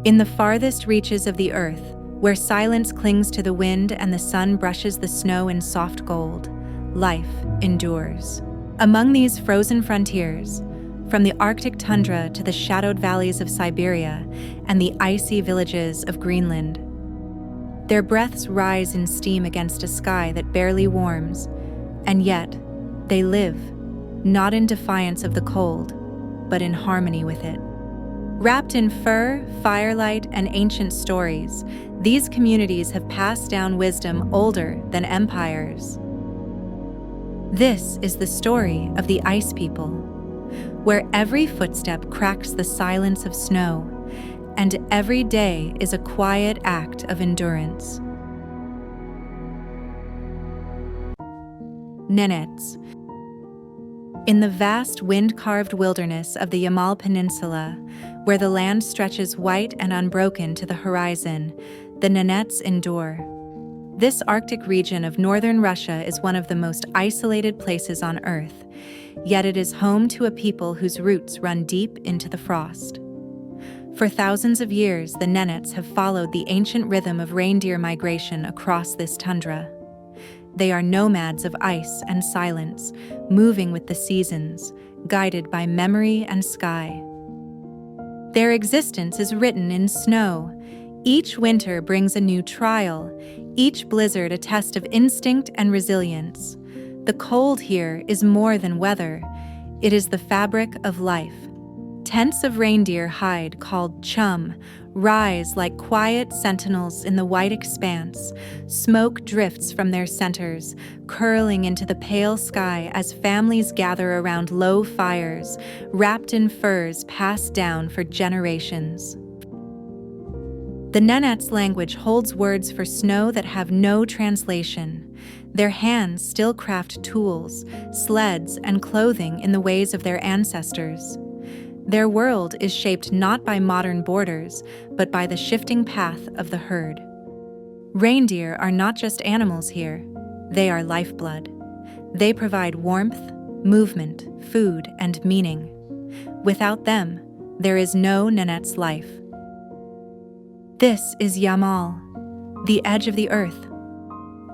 In the farthest reaches of the earth, where silence clings to the wind and the sun brushes the snow in soft gold, life endures. Among these frozen frontiers, from the Arctic tundra to the shadowed valleys of Siberia and the icy villages of Greenland, their breaths rise in steam against a sky that barely warms, and yet they live, not in defiance of the cold, but in harmony with it. Wrapped in fur, firelight, and ancient stories, these communities have passed down wisdom older than empires. This is the story of the Ice People, where every footstep cracks the silence of snow, and every day is a quiet act of endurance. Nennets. In the vast wind-carved wilderness of the Yamal Peninsula, where the land stretches white and unbroken to the horizon, the Nennets endure. This Arctic region of northern Russia is one of the most isolated places on Earth, yet it is home to a people whose roots run deep into the frost. For thousands of years, the Nennets have followed the ancient rhythm of reindeer migration across this tundra. They are nomads of ice and silence, moving with the seasons, guided by memory and sky. Their existence is written in snow. Each winter brings a new trial, each blizzard a test of instinct and resilience. The cold here is more than weather, it is the fabric of life. Tents of reindeer hide, called chum, rise like quiet sentinels in the white expanse. Smoke drifts from their centers, curling into the pale sky as families gather around low fires, wrapped in furs passed down for generations. The Nennets' language holds words for snow that have no translation. Their hands still craft tools, sleds, and clothing in the ways of their ancestors. Their world is shaped not by modern borders, but by the shifting path of the herd. Reindeer are not just animals here, they are lifeblood. They provide warmth, movement, food, and meaning. Without them, there is no Nennets life. This is Yamal, the edge of the earth,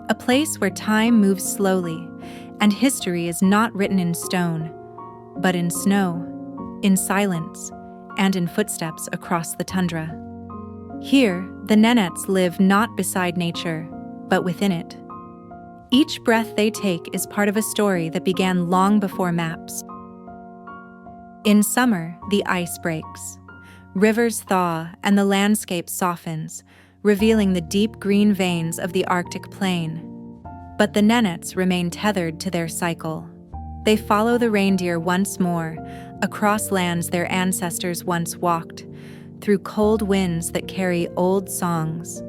a place where time moves slowly, and history is not written in stone, but in snow, in silence, and in footsteps across the tundra. Here, the Nennets live not beside nature, but within it. Each breath they take is part of a story that began long before maps. In summer, the ice breaks. Rivers thaw and the landscape softens, revealing the deep green veins of the Arctic plain. But the Nennets remain tethered to their cycle. They follow the reindeer once more, across lands their ancestors once walked, through cold winds that carry old songs.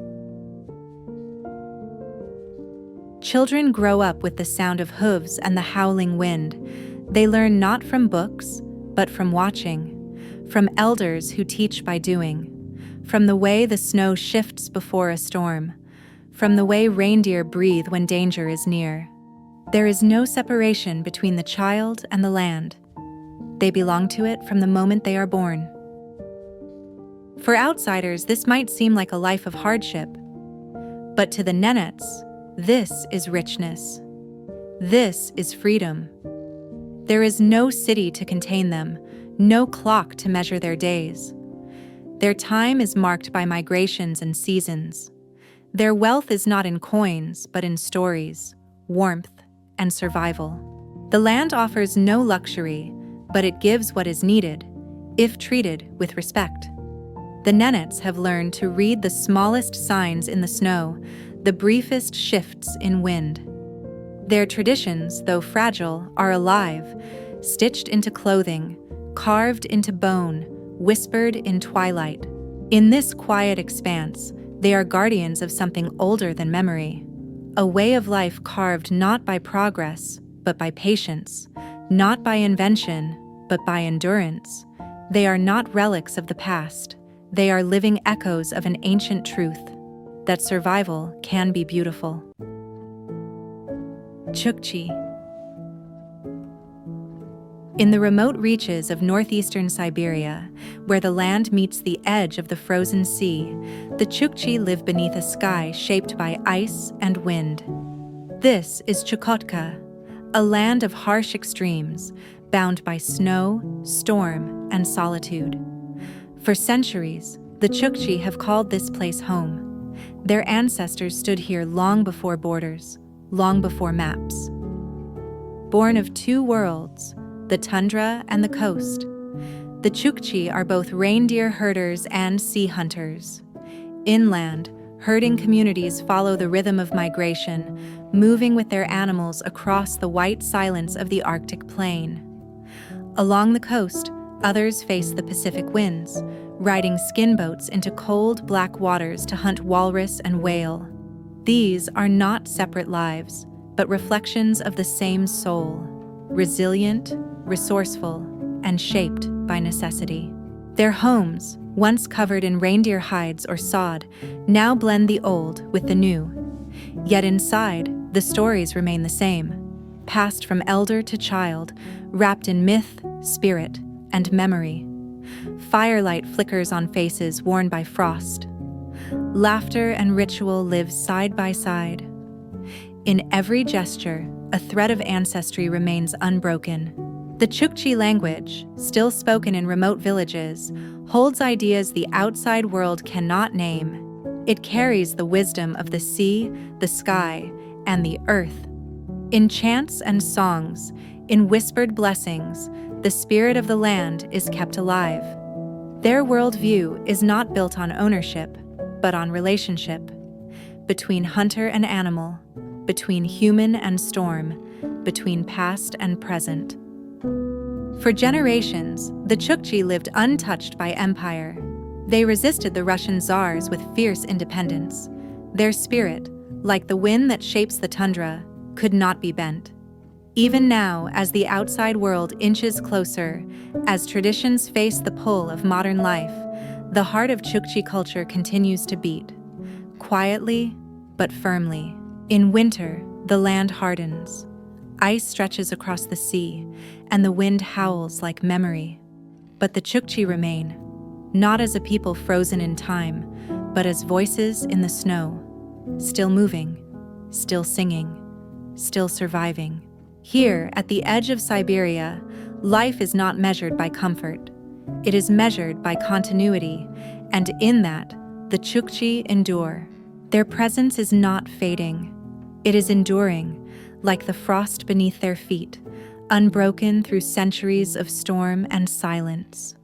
Children grow up with the sound of hooves and the howling wind. They learn not from books, but from watching, from elders who teach by doing, from the way the snow shifts before a storm, from the way reindeer breathe when danger is near. There is no separation between the child and the land. They belong to it from the moment they are born. For outsiders, this might seem like a life of hardship, but to the Nennets, this is richness. This is freedom. There is no city to contain them, no clock to measure their days. Their time is marked by migrations and seasons. Their wealth is not in coins, but in stories, warmth, and survival. The land offers no luxury, but it gives what is needed, if treated with respect. The Nennets have learned to read the smallest signs in the snow, the briefest shifts in wind. Their traditions, though fragile, are alive, stitched into clothing, carved into bone, whispered in twilight. In this quiet expanse, they are guardians of something older than memory, a way of life carved not by progress, but by patience, not by invention, but by endurance. They are not relics of the past. They are living echoes of an ancient truth, that survival can be beautiful. Chukchi. In the remote reaches of northeastern Siberia, where the land meets the edge of the frozen sea, the Chukchi live beneath a sky shaped by ice and wind. This is Chukotka, a land of harsh extremes, bound by snow, storm, and solitude. For centuries, the Chukchi have called this place home. Their ancestors stood here long before borders, long before maps. Born of two worlds, the tundra and the coast, the Chukchi are both reindeer herders and sea hunters. Inland, herding communities follow the rhythm of migration, moving with their animals across the white silence of the Arctic plain. Along the coast, others face the Pacific winds, riding skin boats into cold, black waters to hunt walrus and whale. These are not separate lives, but reflections of the same soul, resilient, resourceful, and shaped by necessity. Their homes, once covered in reindeer hides or sod, now blend the old with the new. Yet inside, the stories remain the same, passed from elder to child, wrapped in myth, spirit, and memory. Firelight flickers on faces worn by frost. Laughter and ritual live side by side. In every gesture, a thread of ancestry remains unbroken. The Chukchi language, still spoken in remote villages, holds ideas the outside world cannot name. It carries the wisdom of the sea, the sky, and the earth. In chants and songs, in whispered blessings, the spirit of the land is kept alive. Their worldview is not built on ownership, but on relationship. Between hunter and animal, between human and storm, between past and present. For generations, the Chukchi lived untouched by empire. They resisted the Russian czars with fierce independence. Their spirit, like the wind that shapes the tundra, could not be bent. Even now, as the outside world inches closer, as traditions face the pull of modern life, the heart of Chukchi culture continues to beat. Quietly, but firmly. In winter, the land hardens. Ice stretches across the sea, and the wind howls like memory. But the Chukchi remain, not as a people frozen in time, but as voices in the snow, still moving, still singing, still surviving. Here, at the edge of Siberia, life is not measured by comfort. It is measured by continuity, and in that, the Chukchi endure. Their presence is not fading. It is enduring, like the frost beneath their feet, unbroken through centuries of storm and silence.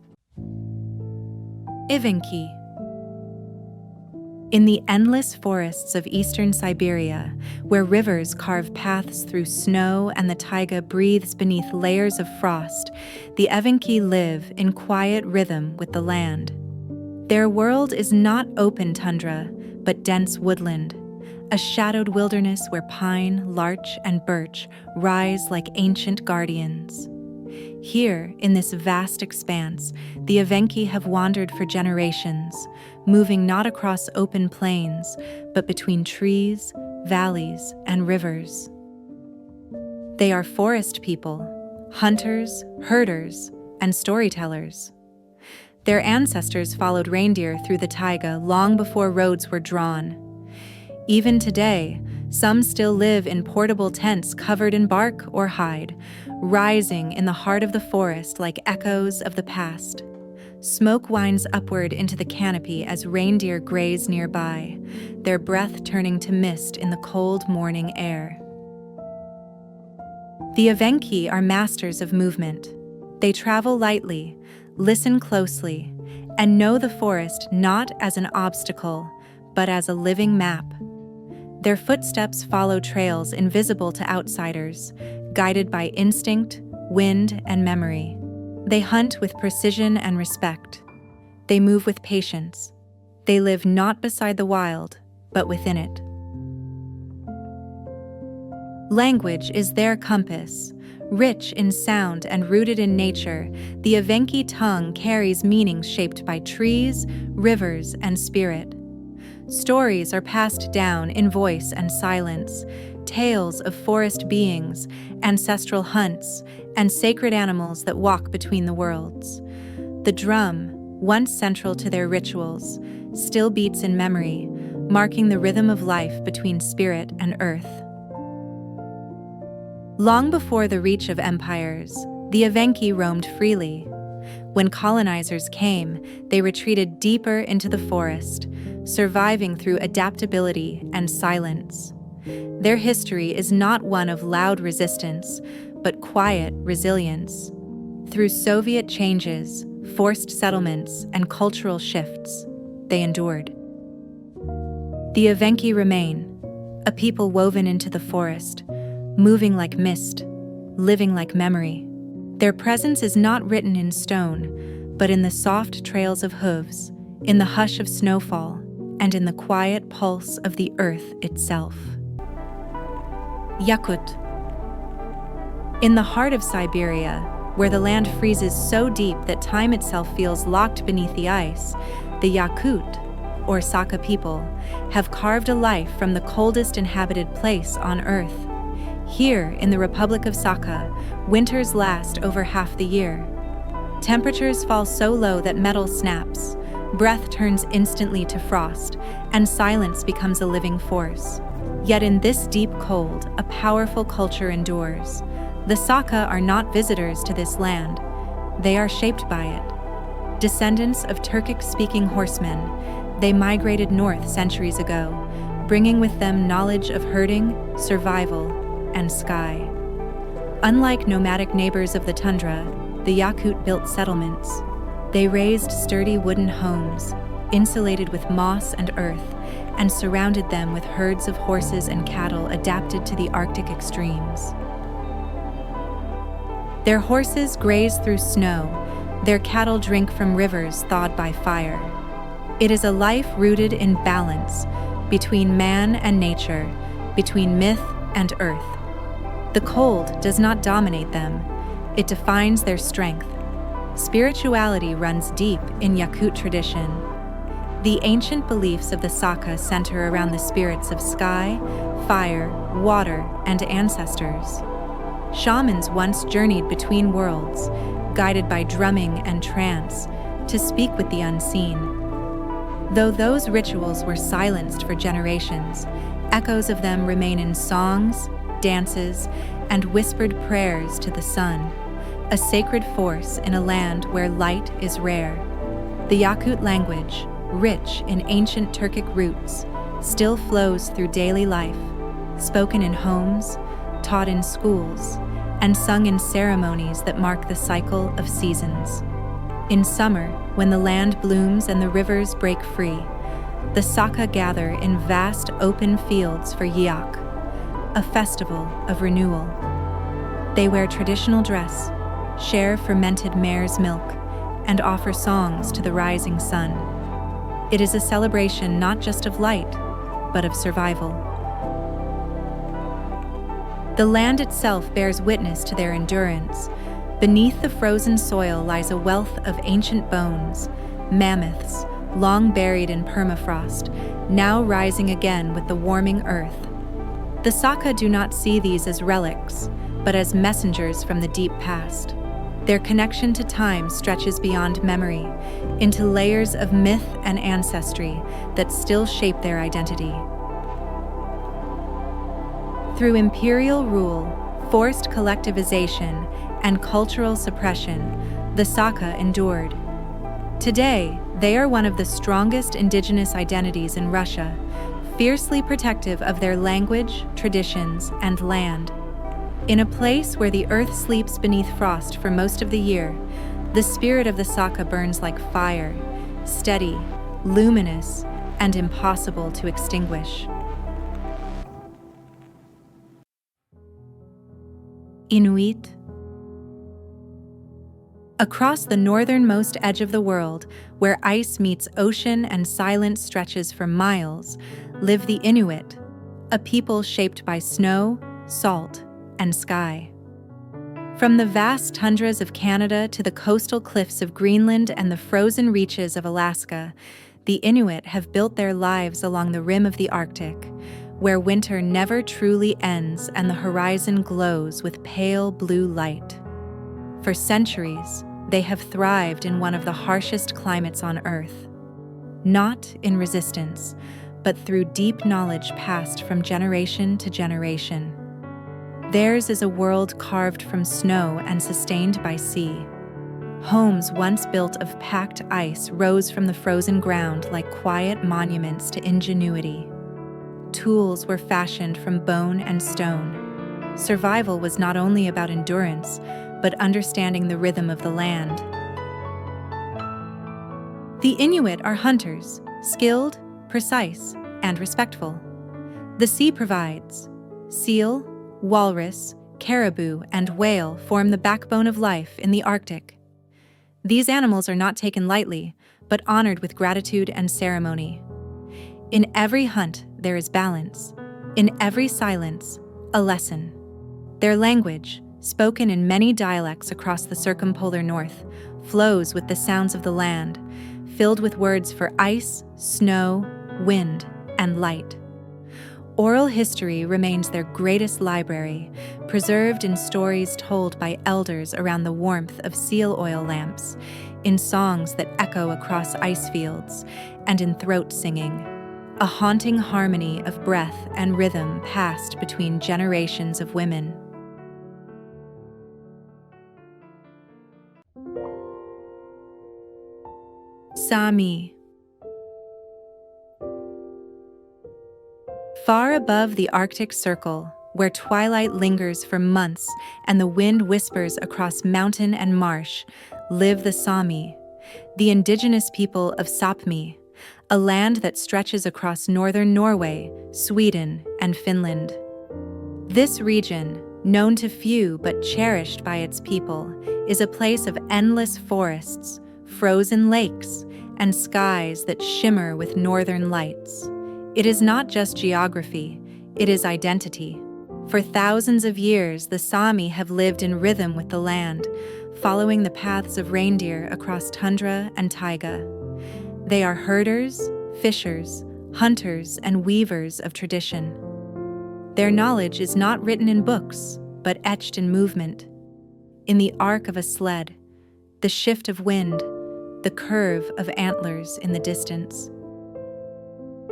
Ivenki. In the endless forests of eastern Siberia, where rivers carve paths through snow and the taiga breathes beneath layers of frost, the Evenki live in quiet rhythm with the land. Their world is not open tundra, but dense woodland, a shadowed wilderness where pine, larch, and birch rise like ancient guardians. Here, in this vast expanse, the Evenki have wandered for generations, moving not across open plains, but between trees, valleys, and rivers. They are forest people, hunters, herders, and storytellers. Their ancestors followed reindeer through the taiga long before roads were drawn. Even today, some still live in portable tents covered in bark or hide, rising in the heart of the forest like echoes of the past. Smoke winds upward into the canopy as reindeer graze nearby, their breath turning to mist in the cold morning air. The Evenki are masters of movement. They travel lightly, listen closely, and know the forest not as an obstacle, but as a living map. Their footsteps follow trails invisible to outsiders, guided by instinct, wind, and memory. They hunt with precision and respect. They move with patience. They live not beside the wild, but within it. Language is their compass. Rich in sound and rooted in nature, the Evenki tongue carries meanings shaped by trees, rivers, and spirit. Stories are passed down in voice and silence, tales of forest beings, ancestral hunts, and sacred animals that walk between the worlds. The drum, once central to their rituals, still beats in memory, marking the rhythm of life between spirit and earth. Long before the reach of empires, the Evenki roamed freely. When colonizers came, they retreated deeper into the forest, surviving through adaptability and silence. Their history is not one of loud resistance, but quiet resilience. Through Soviet changes, forced settlements, and cultural shifts, they endured. The Evenki remain, a people woven into the forest, moving like mist, living like memory. Their presence is not written in stone, but in the soft trails of hooves, in the hush of snowfall, and in the quiet pulse of the earth itself. Yakut. In the heart of Siberia, where the land freezes so deep that time itself feels locked beneath the ice, the Yakut, or Saka people, have carved a life from the coldest inhabited place on Earth. Here, in the Republic of Saka, winters last over half the year. Temperatures fall so low that metal snaps, breath turns instantly to frost, and silence becomes a living force. Yet in this deep cold, a powerful culture endures. The Saka are not visitors to this land. They are shaped by it. Descendants of Turkic-speaking horsemen, they migrated north centuries ago, bringing with them knowledge of herding, survival, and sky. Unlike nomadic neighbors of the tundra, the Yakut built settlements. They raised sturdy wooden homes, insulated with moss and earth, and surrounded them with herds of horses and cattle adapted to the Arctic extremes. Their horses graze through snow, their cattle drink from rivers thawed by fire. It is a life rooted in balance, between man and nature, between myth and earth. The cold does not dominate them, it defines their strength. Spirituality runs deep in Yakut tradition. The ancient beliefs of the Saka center around the spirits of sky, fire, water, and ancestors. Shamans once journeyed between worlds, guided by drumming and trance, to speak with the unseen. Though those rituals were silenced for generations, echoes of them remain in songs, dances, and whispered prayers to the sun, a sacred force in a land where light is rare. The Yakut language, rich in ancient Turkic roots, still flows through daily life, spoken in homes, taught in schools, and sung in ceremonies that mark the cycle of seasons. In summer, when the land blooms and the rivers break free, the Saka gather in vast open fields for Yak, a festival of renewal. They wear traditional dress, share fermented mare's milk, and offer songs to the rising sun. It is a celebration not just of light, but of survival. The land itself bears witness to their endurance. Beneath the frozen soil lies a wealth of ancient bones, mammoths, long buried in permafrost, now rising again with the warming earth. The Saka do not see these as relics, but as messengers from the deep past. Their connection to time stretches beyond memory, into layers of myth and ancestry that still shape their identity. Through imperial rule, forced collectivization, and cultural suppression, the Saka endured. Today, they are one of the strongest indigenous identities in Russia, fiercely protective of their language, traditions, and land. In a place where the earth sleeps beneath frost for most of the year, the spirit of the Saka burns like fire, steady, luminous, and impossible to extinguish. Inuit. Across the northernmost edge of the world, where ice meets ocean and silence stretches for miles, live the Inuit, a people shaped by snow, salt, and sky. From the vast tundras of Canada to the coastal cliffs of Greenland and the frozen reaches of Alaska, the Inuit have built their lives along the rim of the Arctic, where winter never truly ends and the horizon glows with pale blue light. For centuries, they have thrived in one of the harshest climates on Earth. Not in resistance, but through deep knowledge passed from generation to generation. Theirs is a world carved from snow and sustained by sea. Homes once built of packed ice rose from the frozen ground like quiet monuments to ingenuity. Tools were fashioned from bone and stone. Survival was not only about endurance, but understanding the rhythm of the land. The Inuit are hunters, skilled, precise, and respectful. The sea provides. Seal, walrus, caribou, and whale form the backbone of life in the Arctic. These animals are not taken lightly, but honored with gratitude and ceremony. In every hunt, there is balance. In every silence, a lesson. Their language, spoken in many dialects across the circumpolar north, flows with the sounds of the land, filled with words for ice, snow, wind, and light. Oral history remains their greatest library, preserved in stories told by elders around the warmth of seal oil lamps, in songs that echo across ice fields, and in throat singing, a haunting harmony of breath and rhythm passed between generations of women. Sami. Far above the Arctic Circle, where twilight lingers for months and the wind whispers across mountain and marsh, live the Sami, the indigenous people of Sapmi, a land that stretches across northern Norway, Sweden, and Finland. This region, known to few but cherished by its people, is a place of endless forests, frozen lakes, and skies that shimmer with northern lights. It is not just geography, it is identity. For thousands of years, the Sami have lived in rhythm with the land, following the paths of reindeer across tundra and taiga. They are herders, fishers, hunters, and weavers of tradition. Their knowledge is not written in books, but etched in movement. In the arc of a sled, the shift of wind, the curve of antlers in the distance.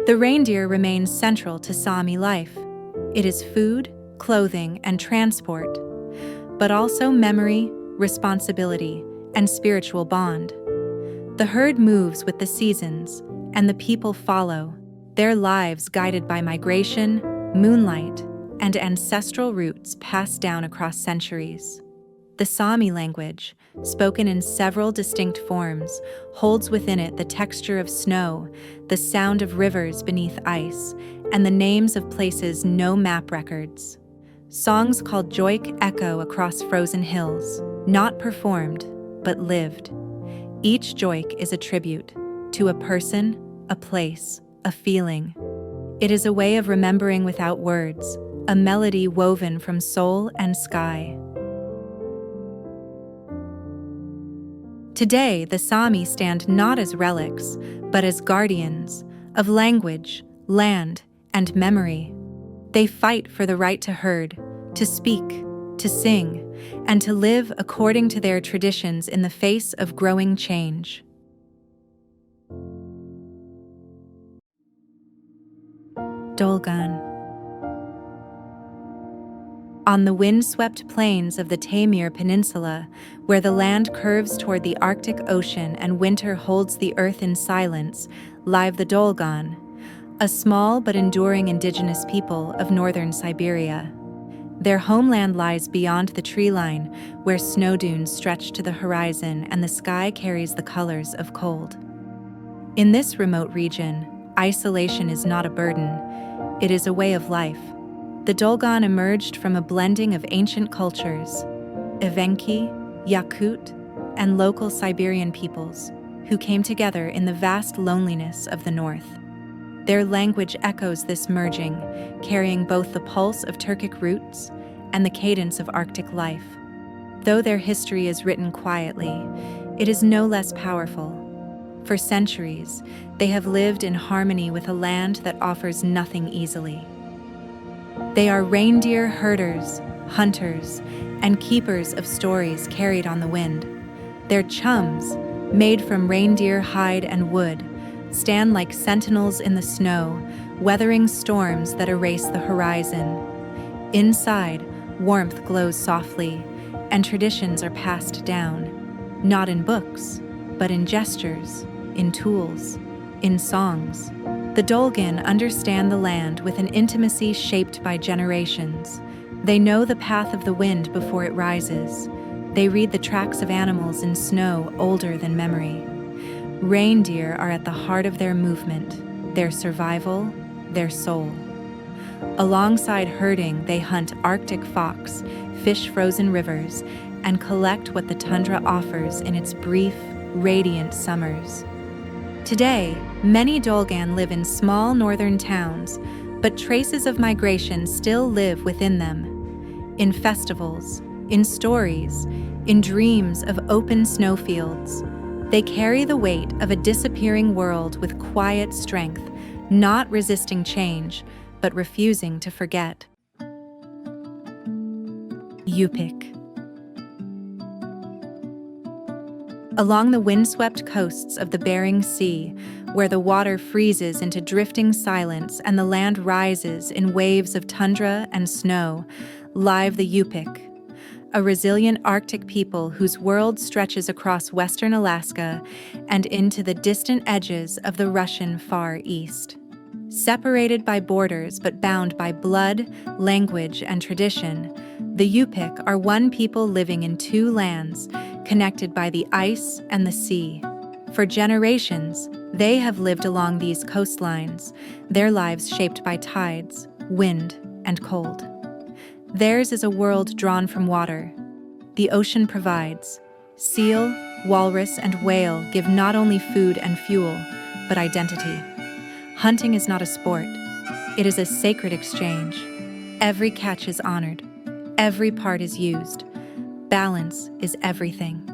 The reindeer remains central to Sami life. It is food, clothing, and transport, but also memory, responsibility, and spiritual bond. The herd moves with the seasons, and the people follow, their lives guided by migration, moonlight, and ancestral roots passed down across centuries. The Sami language, spoken in several distinct forms, holds within it the texture of snow, the sound of rivers beneath ice, and the names of places no map records. Songs called joik echo across frozen hills, not performed, but lived. Each joik is a tribute to a person, a place, a feeling. It is a way of remembering without words, a melody woven from soul and sky. Today, the Sami stand not as relics, but as guardians of language, land, and memory. They fight for the right to herd, to speak, to sing, and to live according to their traditions in the face of growing change. Dolgon. On the windswept plains of the Taimyr Peninsula, where the land curves toward the Arctic Ocean and winter holds the earth in silence, live the Dolgon, a small but enduring indigenous people of northern Siberia. Their homeland lies beyond the tree line, where snow dunes stretch to the horizon and the sky carries the colors of cold. In this remote region, isolation is not a burden, it is a way of life. The Dolgon emerged from a blending of ancient cultures, Evenki, Yakut, and local Siberian peoples, who came together in the vast loneliness of the north. Their language echoes this merging, carrying both the pulse of Turkic roots and the cadence of Arctic life. Though their history is written quietly, it is no less powerful. For centuries, they have lived in harmony with a land that offers nothing easily. They are reindeer herders, hunters, and keepers of stories carried on the wind. Their chums, made from reindeer hide and wood, stand like sentinels in the snow, weathering storms that erase the horizon. Inside, warmth glows softly, and traditions are passed down, not in books, but in gestures, in tools, in songs. The Dolgon understand the land with an intimacy shaped by generations. They know the path of the wind before it rises. They read the tracks of animals in snow older than memory. Reindeer are at the heart of their movement, their survival, their soul. Alongside herding, they hunt Arctic fox, fish frozen rivers, and collect what the tundra offers in its brief, radiant summers. Today, many Dolgon live in small northern towns, but traces of migration still live within them. In festivals, in stories, in dreams of open snowfields, they carry the weight of a disappearing world with quiet strength, not resisting change, but refusing to forget. Eupic. Along the windswept coasts of the Bering Sea, where the water freezes into drifting silence and the land rises in waves of tundra and snow, live the Eupic, a resilient Arctic people whose world stretches across western Alaska and into the distant edges of the Russian Far East. Separated by borders but bound by blood, language, and tradition, the Eupic are one people living in two lands, connected by the ice and the sea. For generations, they have lived along these coastlines, their lives shaped by tides, wind, and cold. Theirs is a world drawn from water. The ocean provides. Seal, walrus, and whale give not only food and fuel, but identity. Hunting is not a sport. It is a sacred exchange. Every catch is honored. Every part is used. Balance is everything.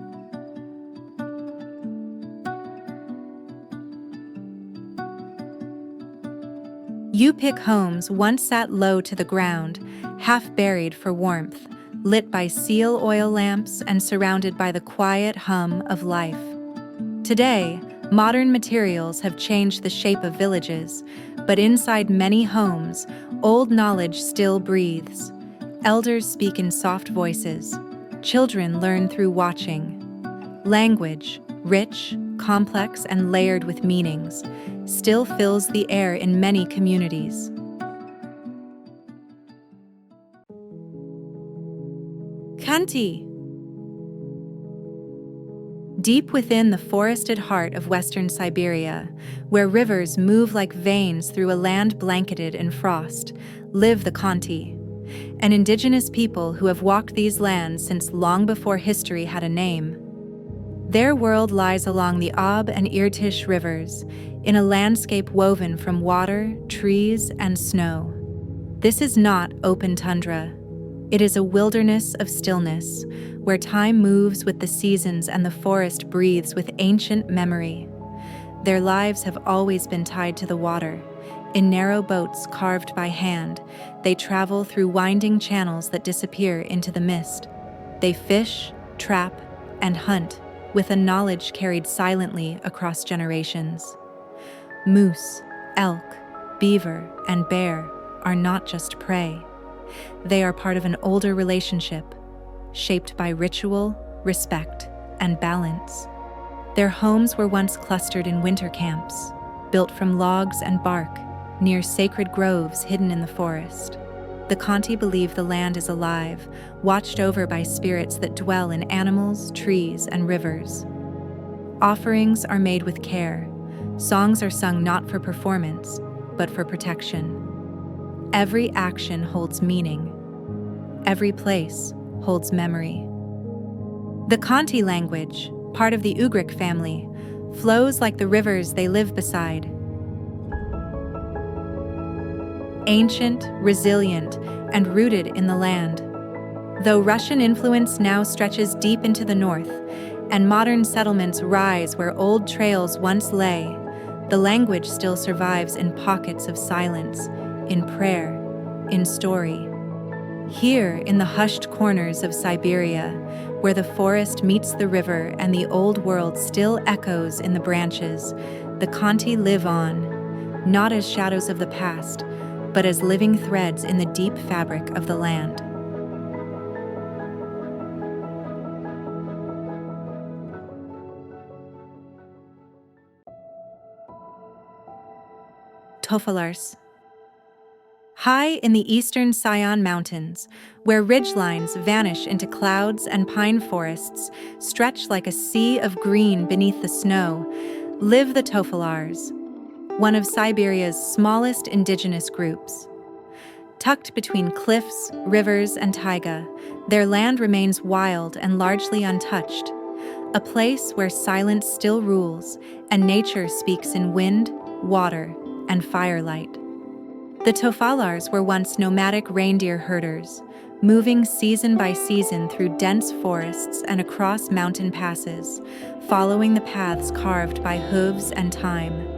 Eupic homes once sat low to the ground, half buried for warmth, lit by seal oil lamps and surrounded by the quiet hum of life. Today, modern materials have changed the shape of villages, but inside many homes, old knowledge still breathes. Elders speak in soft voices. Children learn through watching. Language, rich, complex, and layered with meanings, still fills the air in many communities. Khanty. Deep within the forested heart of western Siberia, where rivers move like veins through a land blanketed in frost, live the Khanty, an indigenous people who have walked these lands since long before history had a name. Their world lies along the Ob and Irtysh rivers, in a landscape woven from water, trees, and snow. This is not open tundra. It is a wilderness of stillness, where time moves with the seasons and the forest breathes with ancient memory. Their lives have always been tied to the water. In narrow boats carved by hand, they travel through winding channels that disappear into the mist. They fish, trap, and hunt, with a knowledge carried silently across generations. Moose, elk, beaver, and bear are not just prey. They are part of an older relationship, shaped by ritual, respect, and balance. Their homes were once clustered in winter camps, built from logs and bark, near sacred groves hidden in the forest. The Khanty believe the land is alive, watched over by spirits that dwell in animals, trees, and rivers. Offerings are made with care. Songs are sung not for performance, but for protection. Every action holds meaning. Every place holds memory. The Khanty language, part of the Ugric family, flows like the rivers they live beside. Ancient, resilient, and rooted in the land. Though Russian influence now stretches deep into the north, and modern settlements rise where old trails once lay, the language still survives in pockets of silence, in prayer, in story. Here, in the hushed corners of Siberia, where the forest meets the river and the old world still echoes in the branches, the Khanty live on, not as shadows of the past, but as living threads in the deep fabric of the land. Tofalars. High in the eastern Sayan Mountains, where ridgelines vanish into clouds and pine forests stretch like a sea of green beneath the snow, live the Tofalars, one of Siberia's smallest indigenous groups. Tucked between cliffs, rivers, and taiga, their land remains wild and largely untouched, a place where silence still rules and nature speaks in wind, water, and firelight. The Tofalars were once nomadic reindeer herders, moving season by season through dense forests and across mountain passes, following the paths carved by hooves and time.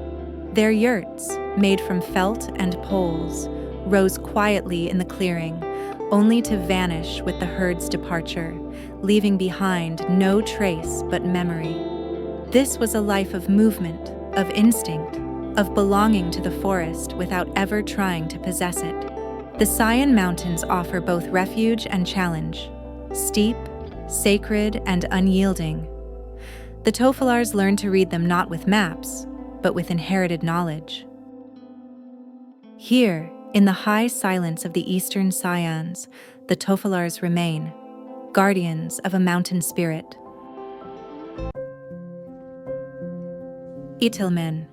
Their yurts, made from felt and poles, rose quietly in the clearing, only to vanish with the herd's departure, leaving behind no trace but memory. This was a life of movement, of instinct, of belonging to the forest without ever trying to possess it. The Sayan Mountains offer both refuge and challenge, steep, sacred, and unyielding. The Tofalars learned to read them not with maps, but with inherited knowledge. Here, in the high silence of the eastern Sayans, the Tofalars remain, guardians of a mountain spirit. Itilmen.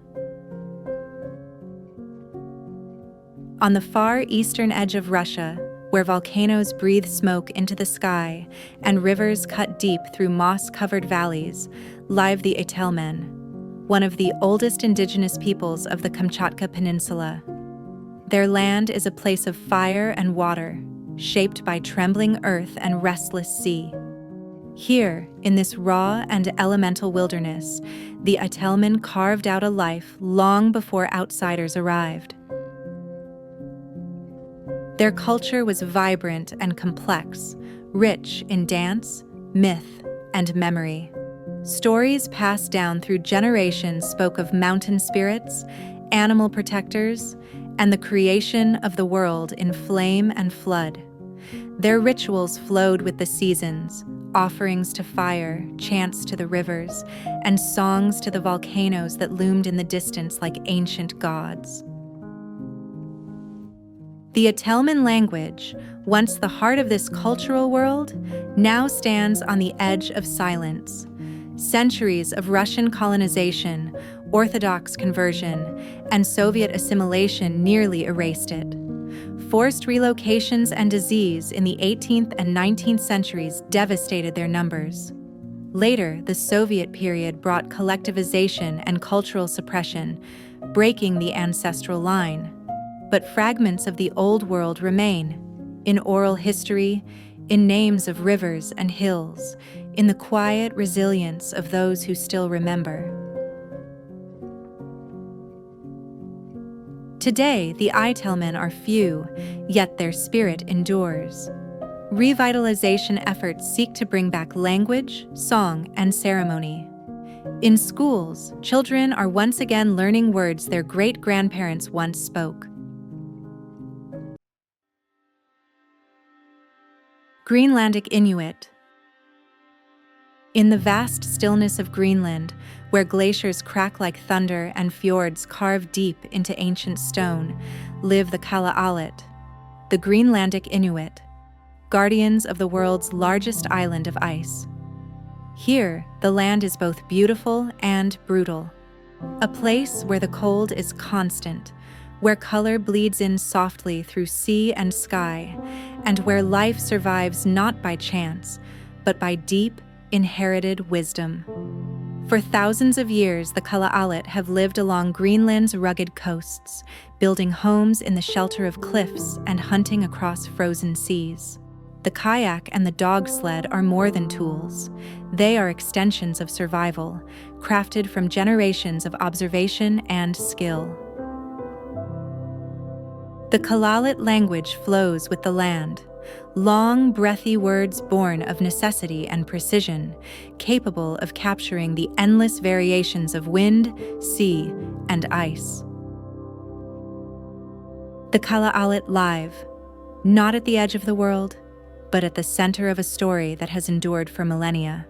On the far eastern edge of Russia, where volcanoes breathe smoke into the sky and rivers cut deep through moss-covered valleys, live the Itilmen, one of the oldest indigenous peoples of the Kamchatka Peninsula. Their land is a place of fire and water, shaped by trembling earth and restless sea. Here, in this raw and elemental wilderness, the Itilmen carved out a life long before outsiders arrived. Their culture was vibrant and complex, rich in dance, myth, and memory. Stories passed down through generations spoke of mountain spirits, animal protectors, and the creation of the world in flame and flood. Their rituals flowed with the seasons, offerings to fire, chants to the rivers, and songs to the volcanoes that loomed in the distance like ancient gods. The Itilmen language, once the heart of this cultural world, now stands on the edge of silence. Centuries of Russian colonization, Orthodox conversion, and Soviet assimilation nearly erased it. Forced relocations and disease in the 18th and 19th centuries devastated their numbers. Later, the Soviet period brought collectivization and cultural suppression, breaking the ancestral line. But fragments of the old world remain, in oral history, in names of rivers and hills, in the quiet resilience of those who still remember. Today, the Itilmen are few, yet their spirit endures. Revitalization efforts seek to bring back language, song, and ceremony. In schools, children are once again learning words their great-grandparents once spoke. Greenlandic Inuit. In the vast stillness of Greenland, where glaciers crack like thunder and fjords carve deep into ancient stone, live the Kalaallit, the Greenlandic Inuit, guardians of the world's largest island of ice. Here, the land is both beautiful and brutal, a place where the cold is constant, where color bleeds in softly through sea and sky, and where life survives not by chance, but by deep, inherited wisdom. For thousands of years, the Kalaallit have lived along Greenland's rugged coasts, building homes in the shelter of cliffs and hunting across frozen seas. The kayak and the dog sled are more than tools. They are extensions of survival, crafted from generations of observation and skill. The Kalalit language flows with the land, long, breathy words born of necessity and precision, capable of capturing the endless variations of wind, sea, and ice. The Kalaallit live, not at the edge of the world, but at the center of a story that has endured for millennia.